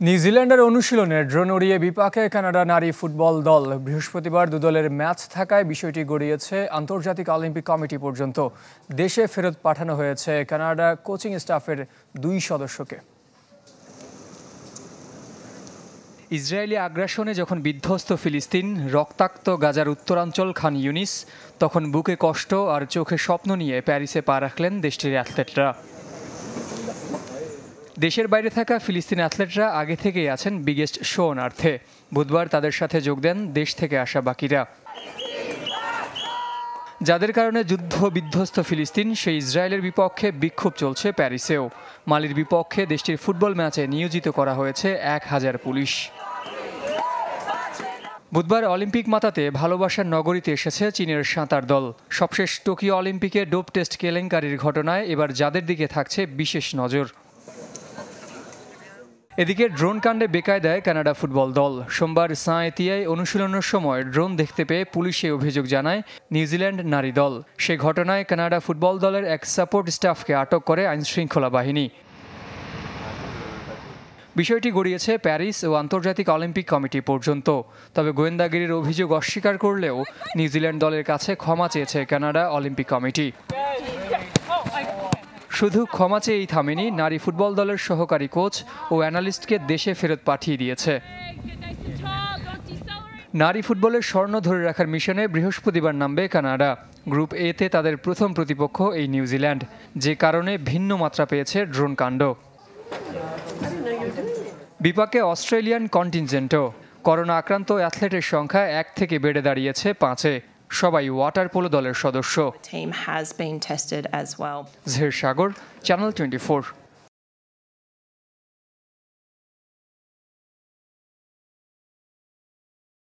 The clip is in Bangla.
নিউজিল্যান্ডের অনুশীলনে ড্রোন উড়িয়ে বিপাকে কানাডা নারী ফুটবল দল। বৃহস্পতিবার দু দলের ম্যাচ থাকায় বিষয়টি গড়িয়েছে আন্তর্জাতিক অলিম্পিক কমিটি পর্যন্ত। দেশে ফেরত পাঠানো হয়েছে কানাডা কোচিং স্টাফের 2 সদস্যকে। ইসরায়েলি আগ্রাসনে যখন বিধ্বস্ত ফিলিস্তিন, রক্তাক্ত গাজার উত্তরাঞ্চল খান ইউনিস, তখন বুকে কষ্ট আর চোখে স্বপ্ন নিয়ে প্যারিসে পা রাখলেন দেশটির অ্যাথলেটরা। দেশের বাইরে থাকা ফিলিস্তিনি অ্যাথলেটরা আগে থেকেই আছেন বিগেস্ট শো অনার্থে। বুধবার তাদের সাথে যোগ দেন দেশ থেকে আসা বাকিরা। যাদের কারণে যুদ্ধ বিধ্বস্ত ফিলিস্তিন, সেই ইসরায়েলের বিপক্ষে বিক্ষোভ চলছে প্যারিসেও। মালির বিপক্ষে দেশটির ফুটবল ম্যাচে নিয়োজিত করা হয়েছে 1000 পুলিশ। বুধবার অলিম্পিক মাতাতে ভালোবাসার নগরীতে এসেছে চীনের সাঁতার দল। সবশেষ টোকিও অলিম্পিকে ডোপ টেস্ট কেলেঙ্কারির ঘটনায় এবার যাদের দিকে থাকছে বিশেষ নজর। এদিকে ড্রোন কাণ্ডে বেকায়দায় কানাডা ফুটবল দল। সোমবার সাঁ-এতিয়ায় অনুশীলনের সময় ড্রোন দেখতে পেয়ে পুলিশে অভিযোগ জানায় নিউজিল্যান্ড নারী দল। সে ঘটনায় কানাডা ফুটবল দলের এক সাপোর্ট স্টাফকে আটক করে আইনশৃঙ্খলা বাহিনী। বিষয়টি গড়িয়েছে প্যারিস ও আন্তর্জাতিক অলিম্পিক কমিটি পর্যন্ত। তবে গোয়েন্দাগিরির অভিযোগ অস্বীকার করলেও নিউজিল্যান্ড দলের কাছে ক্ষমা চেয়েছে কানাডা অলিম্পিক কমিটি। শুধু ক্ষমা চেয়েই থামেনি, নারী ফুটবল দলের সহকারী কোচ ও অ্যানালিস্টকে দেশে ফেরত পাঠিয়ে দিয়েছে। নারী ফুটবলের স্বর্ণ ধরে রাখার মিশনে বৃহস্পতিবার নামবে কানাডা। গ্রুপ এতে তাদের প্রথম প্রতিপক্ষ এই নিউজিল্যান্ড, যে কারণে ভিন্ন মাত্রা পেয়েছে ড্রোন কাণ্ড। বিপাকে অস্ট্রেলিয়ান কন্টিনজেন্টও। করোনা আক্রান্ত অ্যাথলেটের সংখ্যা 1 থেকে বেড়ে দাঁড়িয়েছে 5-এ। সবাই ওয়াটার পোলো দলের সদস্য। Team has been tested as well. Zahir Sagar, channel 24।